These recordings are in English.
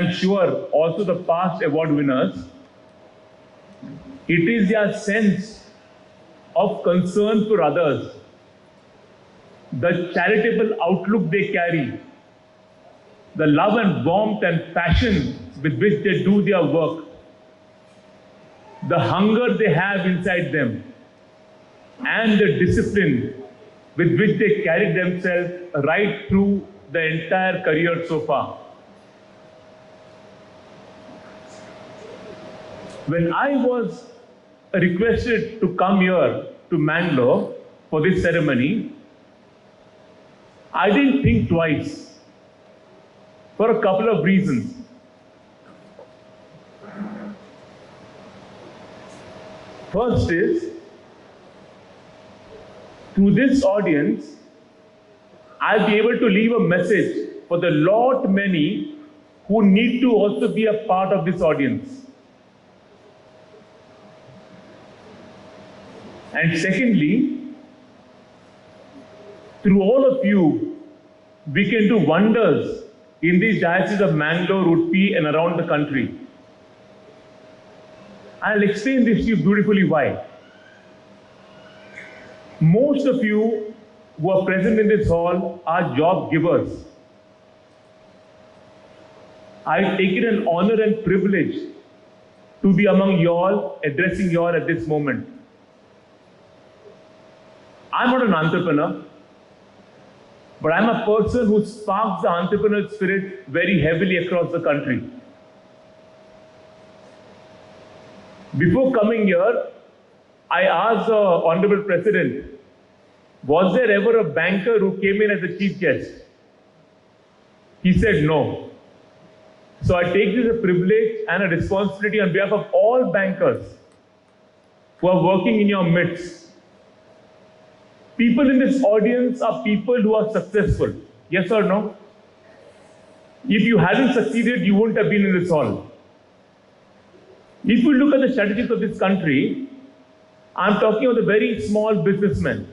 I'm sure also the past award winners, it is their sense of concern for others, the charitable outlook they carry, the love and warmth and passion with which they do their work, the hunger they have inside them, and the discipline with which they carry themselves right through the entire career so far. When I was requested to come here to Mangalore for this ceremony, I didn't think twice for a couple of reasons. First is, through this audience, I'll be able to leave a message for the lot many who need to also be a part of this audience. And secondly, through all of you, we can do wonders in these dioceses of Mangalore, Udupi, and around the country. I'll explain this to you beautifully why. Most of you who are present in this hall are job givers. I take it an honor and privilege to be among you all, addressing you all at this moment. I'm not an entrepreneur, but I'm a person who sparks the entrepreneurial spirit very heavily across the country. Before coming here, I asked the Honorable President, was there ever a banker who came in as a chief guest? He said no. So I take this as a privilege and a responsibility on behalf of all bankers who are working in your midst. People in this audience are people who are successful. Yes or no? If you hadn't succeeded, you wouldn't have been in this hall. If you look at the statistics of this country, I'm talking of the very small businessmen.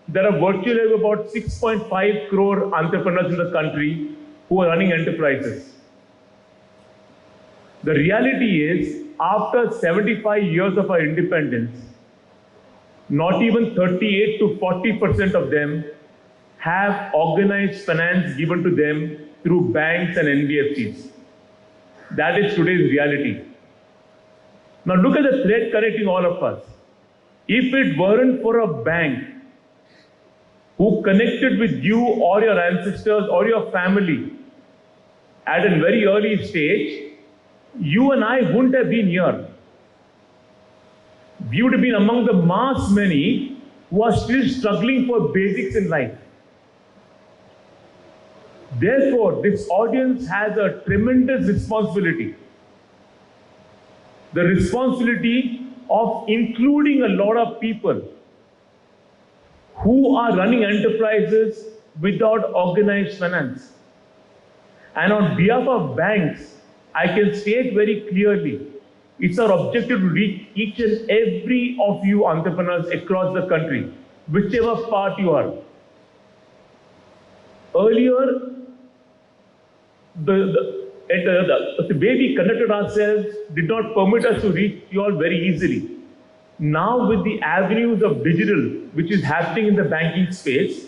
There are virtually about 6.5 crore entrepreneurs in the country who are running enterprises. The reality is, after 75 years of our independence, not even 38 to 40% of them have organized finance given to them through banks and NBFCs. That is today's reality. Now look at the thread connecting all of us. If it weren't for a bank who connected with you or your ancestors or your family at a very early stage, you and I wouldn't have been here. We would have been among the mass many who are still struggling for basics in life. Therefore, this audience has a tremendous responsibility. The responsibility of including a lot of people who are running enterprises without organized finance. And on behalf of banks, I can state very clearly, it's our objective to reach each and every of you entrepreneurs across the country, whichever part you are. Earlier, the way we conducted ourselves did not permit us to reach you all very easily. Now with the avenues of digital, which is happening in the banking space,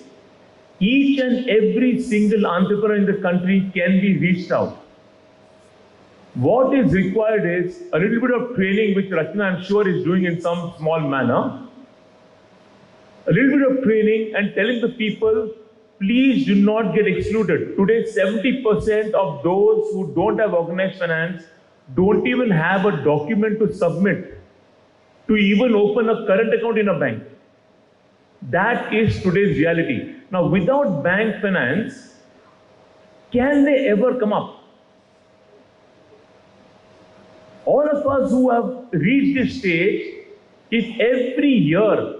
each and every single entrepreneur in the country can be reached out. What is required is a little bit of training, which Rachana, I'm sure, is doing in some small manner. A little bit of training and telling the people, please do not get excluded. Today, 70% of those who don't have organized finance don't even have a document to submit to even open a current account in a bank. That is today's reality. Now, without bank finance, can they ever come up? All of us who have reached this stage, if every year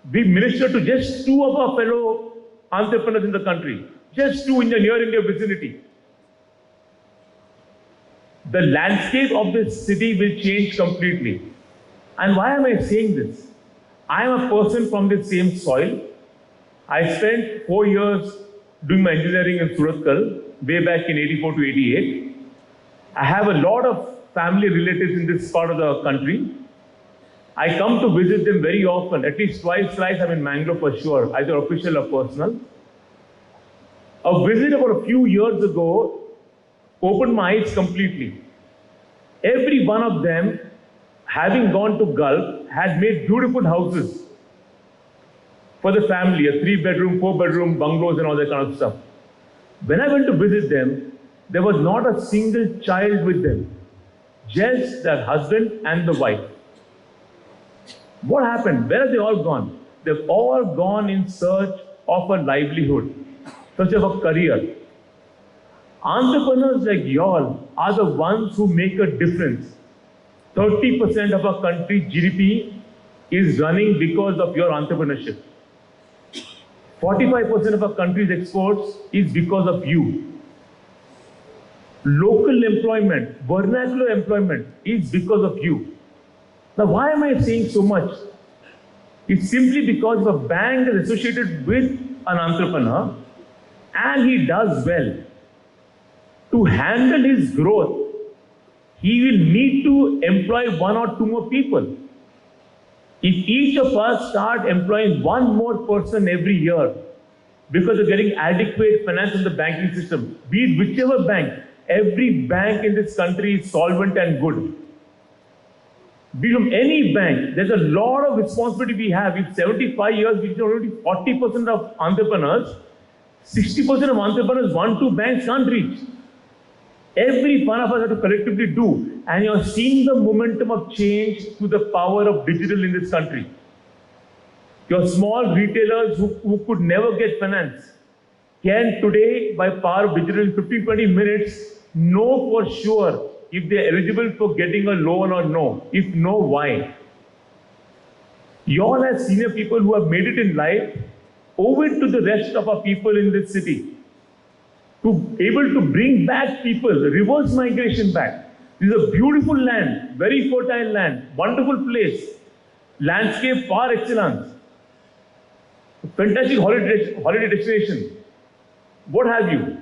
we minister to just 2 of our fellow entrepreneurs in the country, just 2 in the near India vicinity, the landscape of this city will change completely. And why am I saying this? I am a person from the same soil. I spent 4 years doing my engineering in Suratkal, way back in 84 to 88. I have a lot of family relatives in this part of the country. I come to visit them very often, at least twice I'm in Mangaluru for sure, either official or personal. A visit about a few years ago opened my eyes completely. Every one of them, having gone to Gulf, had made beautiful houses for the family, a 3-bedroom, 4-bedroom, bungalows and all that kind of stuff. When I went to visit them, there was not a single child with them, just their husband and the wife. What happened? Where have they all gone? They've all gone in search of a livelihood, search of a career. Entrepreneurs like y'all are the ones who make a difference. 30% of our country's GDP is running because of your entrepreneurship. 45% of our country's exports is because of you. Local employment, vernacular employment is because of you. Now, why am I saying so much? It's simply because if a bank is associated with an entrepreneur and he does well, to handle his growth, he will need to employ 1 or 2 more people. If each of us start employing 1 more person every year because of getting adequate finance in the banking system, be it whichever bank, every bank in this country is solvent and good. Be from any bank, there's a lot of responsibility we have. In 75 years, we know only 40% of entrepreneurs, 60% of entrepreneurs 1-2 banks can't reach. Every one of us have to collectively do. And you're seeing the momentum of change through the power of digital in this country. Your small retailers who could never get finance can today, by power of digital, in 15-20 minutes, know for sure if they're eligible for getting a loan or no. If no, why? You all as senior people who have made it in life, owe it to the rest of our people in this city to able to bring back people, reverse migration back. This is a beautiful land, very fertile land, wonderful place, landscape par excellence, fantastic holiday destination. What have you?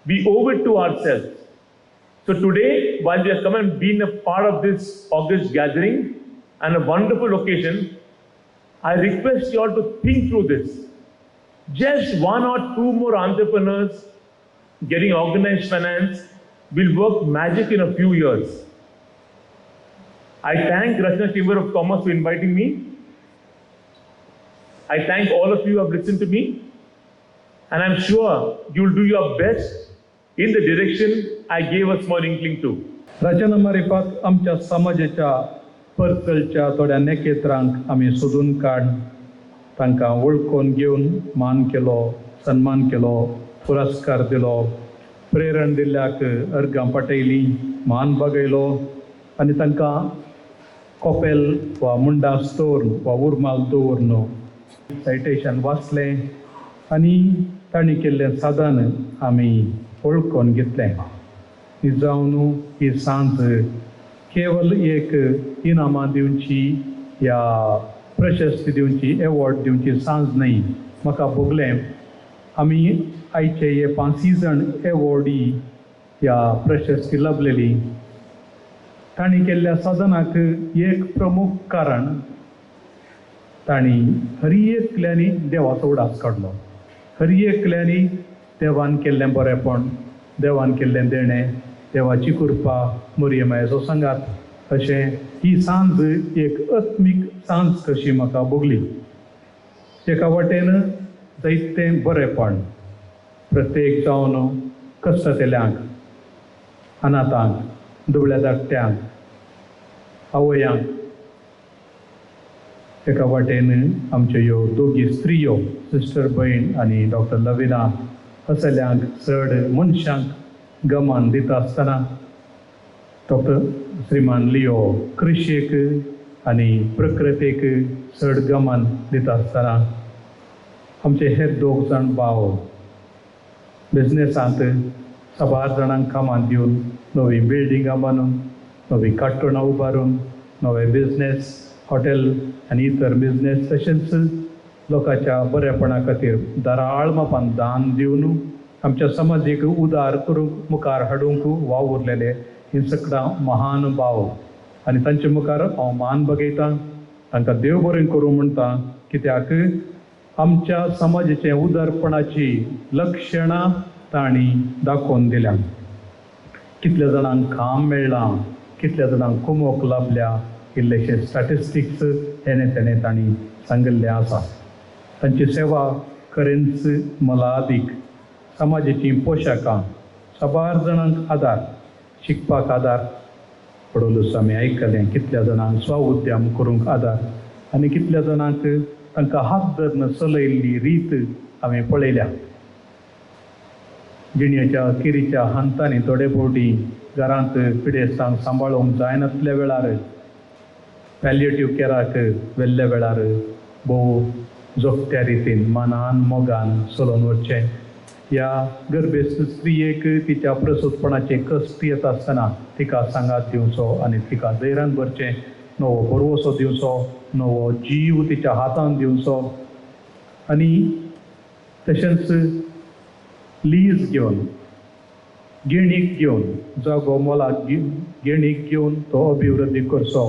We owe it to ourselves. So today, while we have come and been a part of this August gathering and a wonderful occasion, I request you all to think through this. Just 1 or 2 more entrepreneurs getting organized finance will work magic in a few years. I thank Rachana Chamber of Commerce for inviting me. I thank all of you who have listened to me. And I'm sure you'll do your best in the direction I gave a small inkling to. रचना मारिफात आमच्या समाजाच्या पर्सलच्या थोड्या नेकेत्रांक आमी सोदून काड तांकां वळखून घेवन मान केलो, सन्मान केलो, पुरस्कार दिलो, प्रेरण दिल्ल्याक अर्गां पटयली, मान बगयलो आनी तांकां कॉपेल वा मुंडास दवरून वा उर्माल दवरून सायटेशन वाचलें आनी तांणी केल्लें साधन आमी वळखून घेतलें. जावन ही सांज केवल एक इनामां दिवची या प्रशस्ती दिवची, एवॉर्ड दिवची सांज न्ही. म्हाका भोगलें आमी आयचे हे 5 जाण एवॉर्डी ह्या प्रशस्ती लभलेली. तांणी केल्ल्या साधनाक एक प्रमुख कारण तांणी हर एकल्यांनी देवाचो उडास काडलो. हर एकल्यांनी देवान केल्लें बरेंपण, देवान केल्लें देणें, देवाची कृपा, मोरयेमायेचो सांगात अशें ही सांज एक आत्मीक सांज कशी म्हाका भोगली. एका वाटेन जायतें बरेंपण प्रत्येक जावन कश्टतेल्यांक, अनाथांक, दुबळ्या धाकट्यांक, आवयांक. एका वाटेन आमच्यो ह्यो दोगी स्त्रियो, सिस्टर भयण आनी डॉक्टर लविना असल्यांक, चड मनशांक गमान दिता आसतना डॉक्टर श्रीमान लियो कृषीक आनी प्रकृतीक चड गमान दिता आसतना आमचे हे 2 जाण भाव बिझनेसांत 6 जाणांक कामां दिवन नवी बिल्डिंगां बांदून, नवी काट्टोणां उबारून, नवे बिझनेस, हॉटेल आनी इतर बिझनेस तशेंच लोकांच्या बरेपणा खातीर दाराळ मापान दान दिवन आमच्या समाजीक उदार करूंक मुखार हाडूंक वावुरलेले ही सगळां महान भाव आनी तांचे मुखार हांव मान बगयतां, तांकां देव बरें करूं म्हणटा, कित्याक आमच्या समाजाचे उदारपणाची लक्षणां तांणी दाखोवन दिल्या. कितल्या जाणांक काम मेळ्ळां, कितल्या जाणांक कुमोक लाभल्या, कितलेशे स्टॅटिस्टिक्स तेणें तांणी सांगिल्ले आसा. तांची सेवा खरेंच मोलादीक. समाजाची पोशाखां, साबार जाणांक आदार, शिकपाक आदार पडोलूच आमी आयकलें. कितल्या जाणांक स्वउद्यम करूंक आदार आनी कितल्या जाणांक तांकां हात धरून चलयल्ली रीत आमी पळयल्या. जिणेच्या किरीच्या हांतांनी थोडे फावटी घरांत पिडेस्तांक सांबाळूंक जायनासल्या वेळार, पॅलिएटिव्ह कॅराक वेल्ल्या वेळार भोव जोगत्या रितीन मनान मोगान चलोवन वचचें. ह्या गर्भेस्त स्त्रियेक तिच्या प्रसूतपणाचे कश्ट येता आसतना तिका सांगात दिवचो आनी तिका धैर्यान भरचें, नवो बरवसो दिवचो, नवो जीव तिच्या हातान दिवचो. आनी तशेंच लीज घेवन, गेणीक घेवन, जागो मोलाक गेणीक घेवन तो अभिवृद्धी करचो.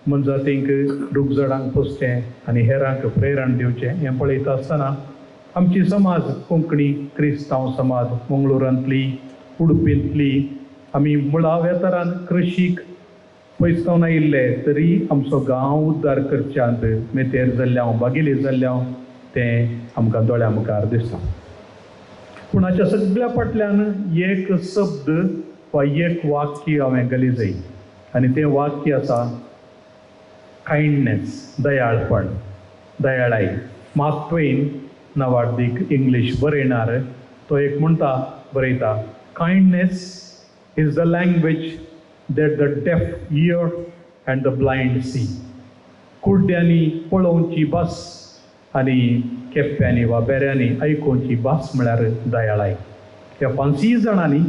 मनजातींक रुखझाडांक पोसचें आनी हेरांक प्रेरण दिवचें हें पळयता आसतना आमची समाज, कोंकणी क्रिस्तांव समाज मंगळुरांतली, उडपींतली, आमी मुळाव्या तरान कृशीक पयसतावन आयिल्ले तरी आमचो गांव उद्दार करच्यांत मेतेर जाल्ल्यां, बागिली जाल्ल्यां तें आमकां दोळ्या मुखार दिसता. पूण हाच्या सगळ्या फाटल्यान एक शब्द वा एक वाक्य हांवें गलिजय आनी तें वाक्य आसा कायंडनेस, दयाळपण, दयाळाई. मार्क ट्वेन नांवाडीक इंग्लीश बरयणार तो एक म्हणटा, बरयता, kindness is the language that the deaf hear and the blind see. कुड्ड्यांनी पळोवची भास आनी केप्प्यांनी वा बेऱ्यांनी आयकोवची भास म्हळ्यार दयाळाय. ह्या 5 जाणांनी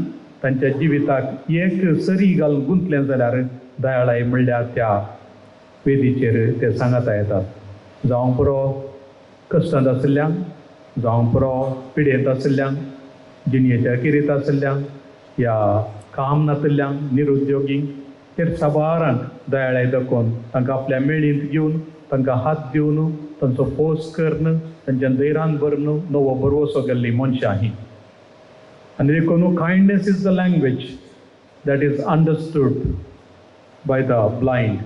तांच्या जिविताक एक सरी घालून गुंतलें जाल्यार दयाळाय म्हणल्यार त्या वेदीचेर ते सांगता येतात. जावं बरो कश्टांत आशिल्ल्यांक, जावं बरो पिडेंत आशिल्ल्यांक, जिणेच्या किरीत आशिल्ल्यांक या काम नाशिल्ल्यांक, निरुद्योगींक, तर साबारांक दयाळाय दाखोवन तांकां आपल्या मेळींत घेवन, तांकां हात दिवन, तांचो पोस करन, तांच्या धैर्यान भरून नवो बरवसो गेल्ली मनशां हीं. आनी देखून kindness is the language that is understood by the blind.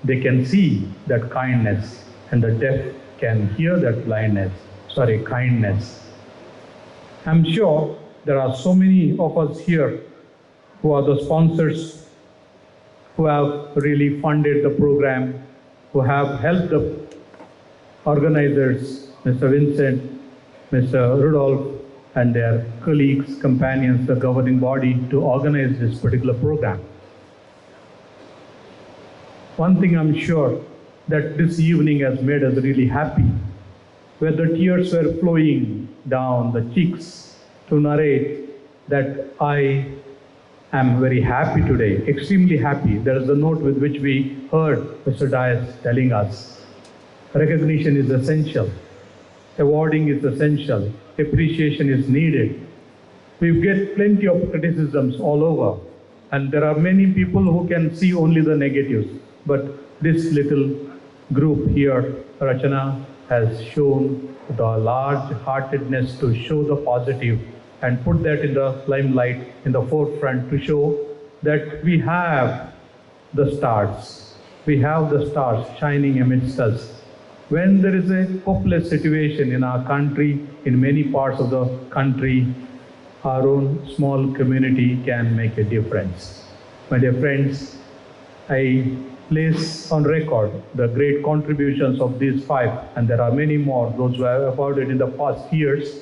They can see that kindness and the deaf can hear that kindness. I'm sure there are so many of us here who are the sponsors, who have really funded the program, who have helped the organizers, Mr. Vincent, Mr. Rudolph and their colleagues, companions, the governing body to organize this particular program. One thing I'm sure that this evening has made us really happy, where the tears were flowing down the cheeks to narrate that I am very happy today, extremely happy. There is a note with which we heard Mr. Dias telling us, recognition is essential, awarding is essential, appreciation is needed. We get plenty of criticisms all over, and there are many people who can see only the negatives. But this little group here, Rachana, has shown the large heartedness to show the positive and put that in the limelight, in the forefront, to show that we have the stars. We have the stars shining amidst us. When there is a hopeless situation in our country, in many parts of the country, our own small community can make a difference. My dear friends, I place on record the great contributions of these 5, and there are many more, those who have awarded in the past years.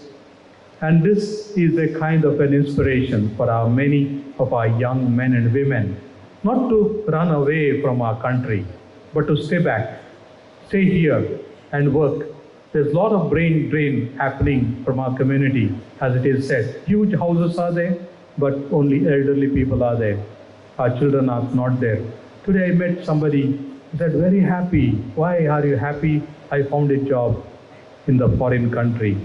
And this is a kind of an inspiration for many of our young men and women, not to run away from our country, but to stay back, stay here and work. There's a lot of brain drain happening from our community, as it is said. Huge houses are there, but only elderly people are there. Our children are not there. Today I met somebody who said, very happy. Why are you happy? I found a job in the foreign country.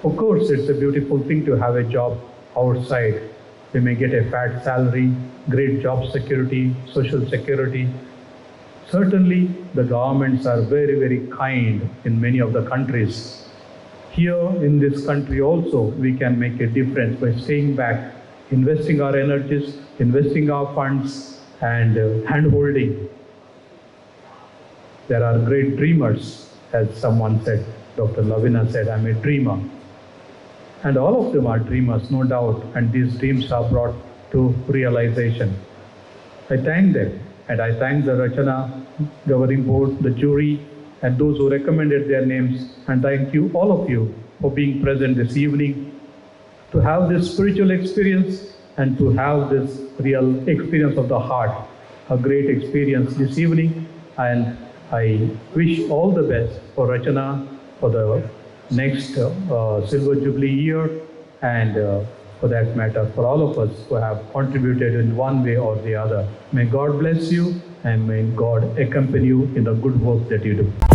Of course, it's a beautiful thing to have a job outside. We may get a fat salary, great job security, social security. Certainly, the governments are very, very kind in many of the countries. Here in this country also, we can make a difference by staying back, investing our energies, investing our funds, and hand-holding. There are great dreamers, as someone said. Dr. Lavina said, I'm a dreamer. And all of them are dreamers, no doubt, and these dreams are brought to realization. I thank them, and I thank the Rachana Governing Board, the jury, and those who recommended their names, and thank you, all of you, for being present this evening, to have this spiritual experience and to have this real experience of the heart, a great experience this evening. And I wish all the best for Rachana for the next Silver Jubilee year, and for that matter, for all of us who have contributed in one way or the other. May God bless you, and may God accompany you in the good work that you do.